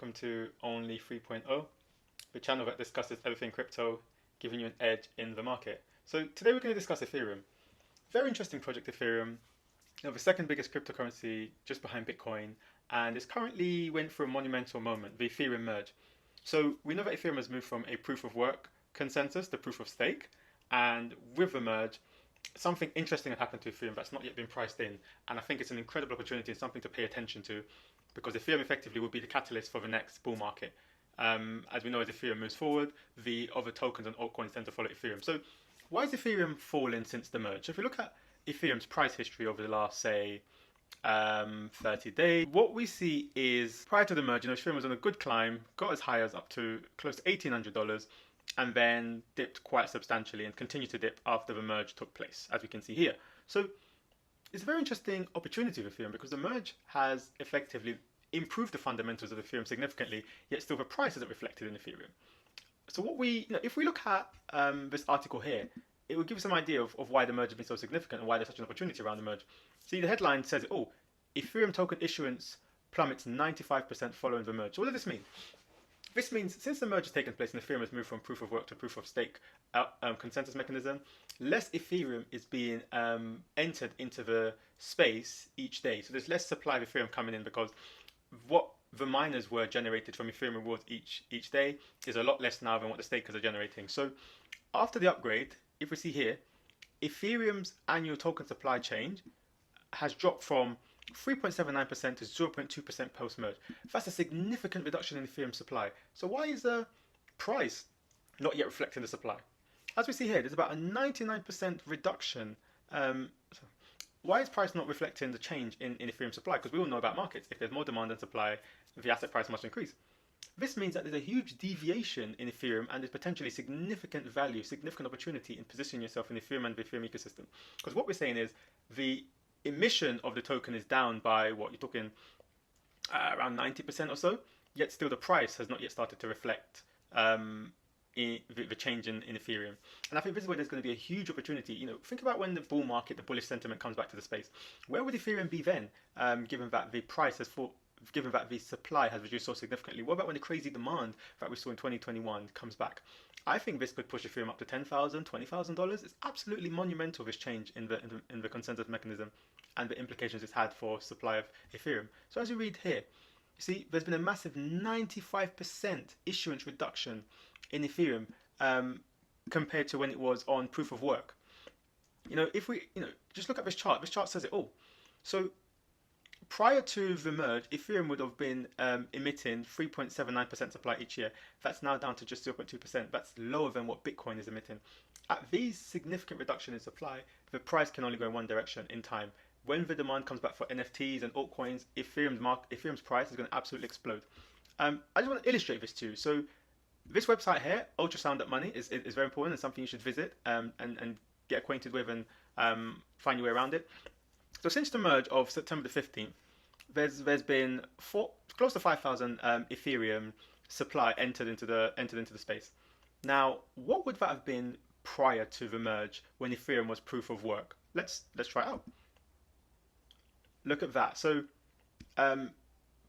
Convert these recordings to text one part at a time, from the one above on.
welcome to Only 3.0, the channel that discusses everything crypto, giving you an edge in the market. So today we're going to discuss Ethereum. Very interesting project, Ethereum. The second biggest cryptocurrency just behind Bitcoin, and it's currently went through a monumental moment, the Ethereum Merge. So we know that Ethereum has moved from a proof of work consensus to proof of stake, and with the merge, something interesting had happened to Ethereum that's not yet been priced in, and I think it's an incredible opportunity and something to pay attention to, because Ethereum effectively will be the catalyst for the next bull market. As we know, as Ethereum moves forward, the other tokens and altcoins tend to follow Ethereum. So why has Ethereum fallen since the merge? If we look at Ethereum's price history over the last, say, 30 days, what we see is prior to the merge, Ethereum was on a good climb, got as high as up to close to $1,800, and then dipped quite substantially and continued to dip after the merge took place, as we can see here. So it's a very interesting opportunity for Ethereum because the merge has effectively improved the fundamentals of Ethereum significantly, yet still the price isn't reflected in Ethereum. So what if we look at this article here, it will give us some idea of why the merge has been so significant and why there's such an opportunity around the merge. See, the headline says, Ethereum token issuance plummets 95% following the merge. So what does this mean? This means since the merge has taken place and Ethereum has moved from proof of work to proof of stake consensus mechanism, less Ethereum is being entered into the space each day. So there's less supply of Ethereum coming in because what the miners were generated from Ethereum rewards each day is a lot less now than what the stakers are generating. So after the upgrade, if we see here, Ethereum's annual token supply change has dropped from 3.79% to 0.2% post-merge. That's a significant reduction in Ethereum supply. So why is the price not yet reflecting the supply? As we see here, there's about a 99% reduction. Why is price not reflecting the change in Ethereum supply? Because we all know about markets. If there's more demand than supply, the asset price must increase. This means that there's a huge deviation in Ethereum and there's potentially significant value, significant opportunity in positioning yourself in Ethereum and the Ethereum ecosystem. Because what we're saying is the emission of the token is down by what you're talking around 90% or so, yet still the price has not yet started to reflect the change in Ethereum. And I think this is where there's going to be a huge opportunity. Think about when the bull market, the bullish sentiment comes back to the space. Where would Ethereum be then, given that the price has given that the supply has reduced so significantly? What about when the crazy demand that we saw in 2021 comes back? I think this could push Ethereum up to $10,000, $20,000. It's absolutely monumental, this change in the consensus mechanism and the implications it's had for supply of Ethereum. So as you read here, you see there's been a massive 95% issuance reduction in Ethereum compared to when it was on proof of work. If we just look at this chart says it all. So prior to the merge, Ethereum would have been emitting 3.79% supply each year. That's now down to just 0.2%. That's lower than what Bitcoin is emitting. At these significant reduction in supply, the price can only go in one direction in time. When the demand comes back for NFTs and altcoins, Ethereum's price is going to absolutely explode. I just want to illustrate this to you. So this website here, ultrasound.money, is very important and something you should visit and get acquainted with and find your way around it. So since the merge of September the 15th, there's been close to 5,000 Ethereum supply entered into the space. Now, what would that have been prior to the merge when Ethereum was proof of work? Let's try it out. Look at that. So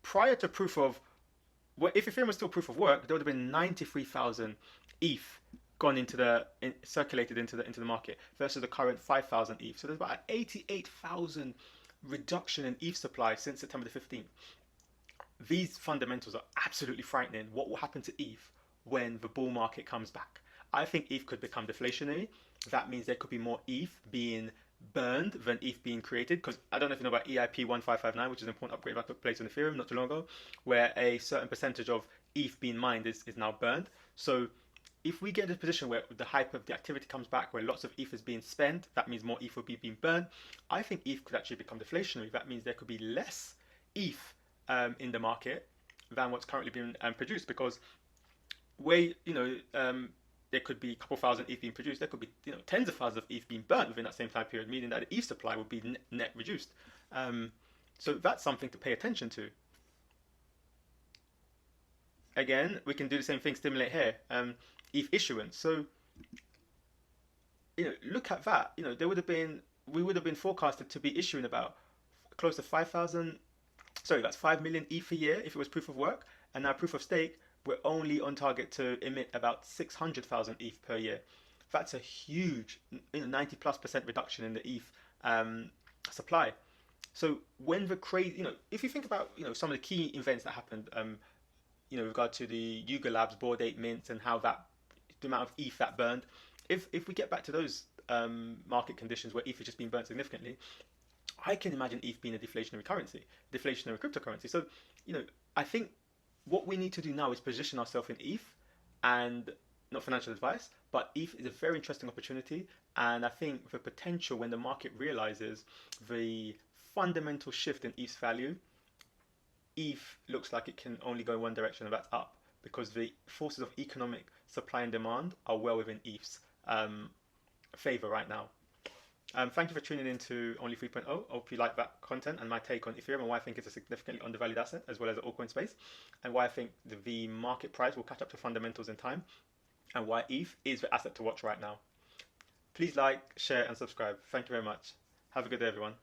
prior to proof of, if Ethereum was still proof of work, there would have been 93,000 ETH gone circulated into the market versus the current 5,000 ETH. So there's about an 88,000 reduction in ETH supply since September the 15th. These fundamentals are absolutely frightening. What will happen to ETH when the bull market comes back? I think ETH could become deflationary. That means there could be more ETH being burned than ETH being created, because I don't know if you know about EIP 1559, which is an important upgrade that took place on Ethereum not too long ago, where a certain percentage of ETH being mined is now burned. So if we get in a position where the hype of the activity comes back, where lots of ETH is being spent, that means more ETH will be being burned. I think ETH could actually become deflationary. That means there could be less ETH in the market than what's currently being produced, because there could be a couple thousand ETH being produced. There could be tens of thousands of ETH being burnt within that same time period, meaning that the ETH supply would be net reduced. So that's something to pay attention to. Again, we can do the same thing, stimulate here, ETH issuance. So look at that. We would have been forecasted to be issuing about close to 5,000. Sorry, that's 5 million ETH a year if it was proof of work. And now proof of stake, we're only on target to emit about 600,000 ETH per year. That's a huge 90+% reduction in the ETH supply. So when the crazy, if you think about, some of the key events that happened, with regard to the Yuga Labs board 8 mints and how the amount of ETH that burned, if we get back to those market conditions where ETH has just been burnt significantly, I can imagine ETH being a deflationary currency, deflationary cryptocurrency. So, I think what we need to do now is position ourselves in ETH, and not financial advice, but ETH is a very interesting opportunity. And I think the potential when the market realizes the fundamental shift in ETH's value, ETH looks like it can only go one direction, and that's up, because the forces of economic supply and demand are well within ETH's favor right now. Thank you for tuning in to Only 3.0. I hope you like that content and my take on Ethereum and why I think it's a significantly undervalued asset, as well as the altcoin space, and why I think the market price will catch up to fundamentals in time, and why ETH is the asset to watch right now. Please like, share, and subscribe. Thank you very much. Have a good day, everyone.